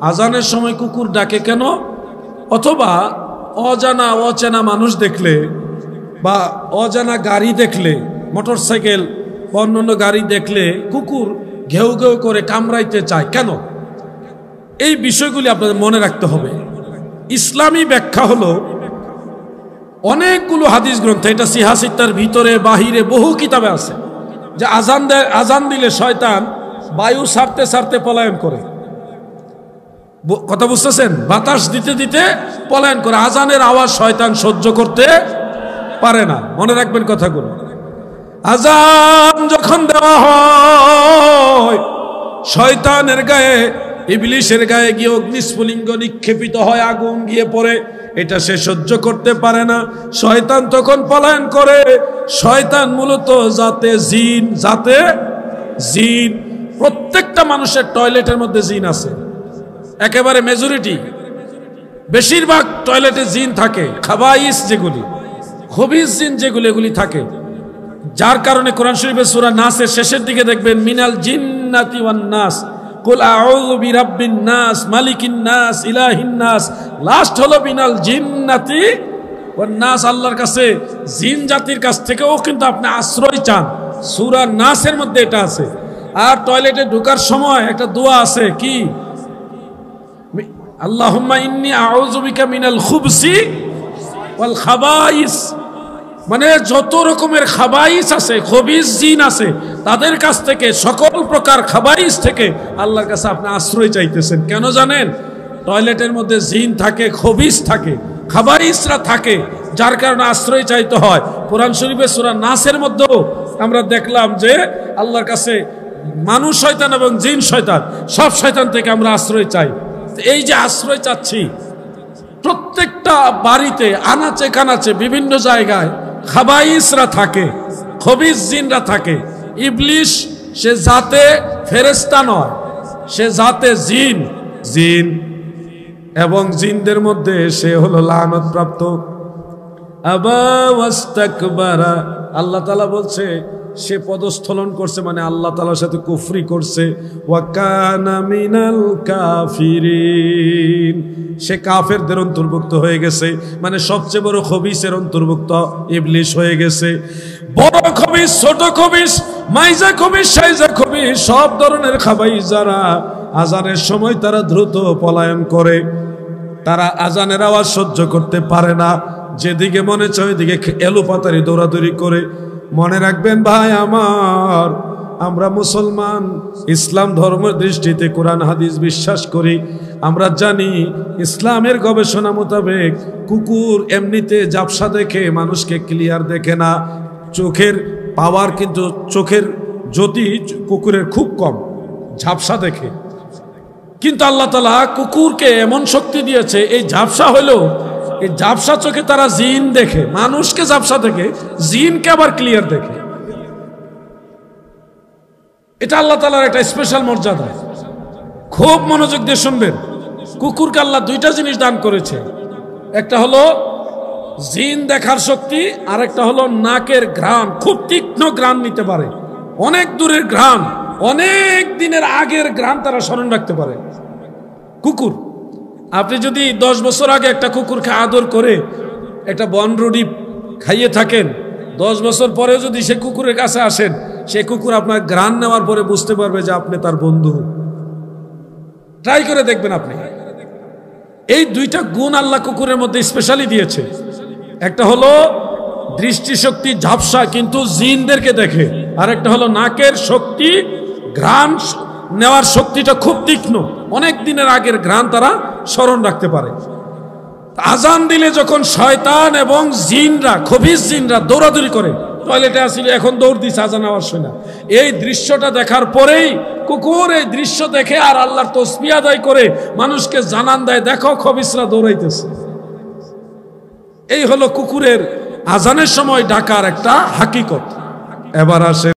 আজানের সময় কুকুর ডাকে কেন? অথবা অজানা অচেনা মানুষ দেখলে বা অজানা গাড়ি দেখলে, মোটরসাইকেল বা অন্যান্য গাড়ি দেখলে কুকুর ঘেউ ঘেউ করে কামড়াইতে চায় কেন? এই বিষয়গুলি আপনাদের মনে রাখতে হবে। ইসলামী ব্যাখ্যা হলো অনেকগুলো হাদিস গ্রন্থ, এটা সিহাসিত্তার ভিতরে বাহিরে বহু কিতাবে আছে যে আজান দিলে শয়তান বায়ু ছাড়তে ছাড়তে পলায়ন করে। কথা বুঝতেছেন? বাতাস দিতে দিতে পলায়ন করে। আজানের আওয়াজ শয়তান সহ্য করতে পারে না। মনে রাখবেন কথাগুলো। আজান যখন দেওয়া হয় শয়তানের গায়ে, ইবলিসের গায়ে গিয়ে অগ্নিস্ফুলিঙ্গ নিক্ষেপিত হয়, আগুন গিয়ে পড়ে। এটা সে সহ্য করতে পারে না, শয়তান তখন পলায়ন করে। শয়তান মূলত জাতে জিন। প্রত্যেকটা মানুষের টয়লেটের মধ্যে জিন আছে, একেবারে মেজরিটি, বেশিরভাগ টয়লেটে জিন থাকে। খাবাইস যেগুলি, খবিস জিন যেগুলি, এগুলি থাকে। যার কারণে কোরআন শরীফের সূরা নাসের শেষের দিকে দেখবেন মিনাল জিন্নাতি ওয়ান নাস, কুল আউযু বিরাব্বিন নাস, মালিকিন নাস, ইলাহিন নাস। লাস্ট হলো মিনাল জিন্নাতি ওয়ান নাস। আল্লাহর কাছে জিন জাতির কাছ থেকেও কিন্তু আপনি আশ্রয় চান, সূরা নাসের মধ্যে এটা আছে। আর টয়লেটে ঢোকার সময় একটা দোয়া আছে, কি? আল্লাহুম্মা ইন্নী আউযু বিকা মিনাল খুবসি ওয়াল খাবাইস। মানে যত রকমের খাবাইস আছে, খবিস জিন আছে, তাদের কাছ থেকে, সকল প্রকার খাবাইস থেকে আল্লাহর কাছে আপনি আশ্রয় চাইতেছেন। কেন জানেন? টয়লেটের মধ্যে জিন থাকে, খবিস থাকে, খাবাইসরা থাকে, যার কারণে আশ্রয় চাইতে হয়। কোরআন শরীফের সূরা নাসের মধ্যেও আমরা দেখলাম যে আল্লাহর কাছে মানুষ শয়তান এবং জিন শয়তান, সব শয়তান থেকে আমরা আশ্রয় চাই। এই যে আশ্রয় চাচ্ছি, প্রত্যেকটা বাড়িতে আনাচে কানাচে বিভিন্ন জায়গায় খাবাইসরা থাকে, খবিস জিনরা থাকে। ইবলিস সে জাতে ফেরেশতা নয়, সে জাতে জিন এবং জিনদের মধ্যে সে হলো লানত প্রাপ্ত। আবা ওয়াস্তাকবারা, আল্লাহ তাআলা বলছে সে পদস্থলন করছে, মানে আল্লাহ তাআলার সাথে কুফরি করছে। ওয়া কানা মিনাল কাফিরিন, সে কাফেরদের অন্তর্ভুক্ত হয়ে গেছে, মানে সবচেয়ে বড় খবিসের অন্তর্ভুক্ত ইবলিস হয়ে গেছে। বড় খবিস, ছোট খবিস, মাইজা খবিস, সাইজা খবিস, সব ধরনের খাবাইস যারা আজানের সময় তারা দ্রুত পলায়ন করে, তারা আজানের আওয়াজ সহ্য করতে পারে না, যেদিকে মনে চায় ওইদিকে এলোপাতারি দৌড়াদৌড়ি করে। মনে রাখবেন ভাই আমার, আমরা মুসলমান, ইসলাম ধর্মের দৃষ্টিতে কোরআন হাদিস বিশ্বাস করি। আমরা জানি ইসলামের গবেষণা মোতাবেক কুকুর এমনিতে ঝাপসা দেখে, মানুষকে ক্লিয়ার দেখে না। চোখের পাওয়ার কিন্তু, চোখের জ্যোতি কুকুরের খুব কম, ঝাপসা দেখে। কিন্তু আল্লাহ তাআলা কুকুরকে এমন শক্তি দিয়েছে, এই ঝাপসা হইলেও এই ঝাপসা চোখে তারা জিন দেখে। মানুষকে ঝাপসা দেখে, জিনকে আবার ক্লিয়ার দেখে। এটা আল্লাহ তাআলার একটা স্পেশাল মর্যাদা। খুব মনোযোগ দিয়ে শুনবেন। কুকুরকে আল্লাহ দুইটা জিনিস দান করেছে, একটা হলো জিন দেখার শক্তি, আর একটা হলো নাকের ঘ্রাণ, খুব তীক্ষ্ণ ঘ্রাণ নিতে পারে। অনেক দূরের ঘ্রাণ, অনেক দিনের আগের ঘ্রাণ তারা স্মরণ রাখতে পারে। কুকুর, আপনি যদি 10 বছর আগে একটা কুকুরকে আদর করে একটা বনরুটি খাইয়ে থাকেন, 10 বছর পরেও যদি সে কুকুরের কাছে আসেন, সে কুকুর আপনার ঘ্রাণ নেওয়ার পরে বুঝতে পারবে যে আপনি তার বন্ধু। ট্রাই করে দেখবেন আপনি। এই দুইটা গুণ আল্লাহ কুকুরের মধ্যে স্পেশালি দিয়েছে। একটা হলো দৃষ্টিশক্তি ঝাপসা কিন্তু জিনদেরকে দেখে, আর একটা হলো নাকের শক্তি, ঘ্রাণ নেওয়ার শক্তিটা খুব তীক্ষ্ণ, অনেক দিনের আগের ঘ্রাণ তারা স্মরণ রাখতে পারে। আজান দিলে যখন শয়তান এবং জিনরা, খবিস জিনরা দৌড়াদৌড়ি করে, টয়লেটে আসলে এখন দৌড় দিচ্ছে আজান আওয়াজ শুনে না, এই দৃশ্যটা দেখার পরেই কুকুর এই দৃশ্য দেখে আর আল্লাহর তাসবিহ আদায় করে মানুষকে জানান দেয়, দেখো খবিসরা দৌড়াইতেছে। এই হলো কুকুরের আজানের সময় ডাকার একটা হাকিকত। এবার আসে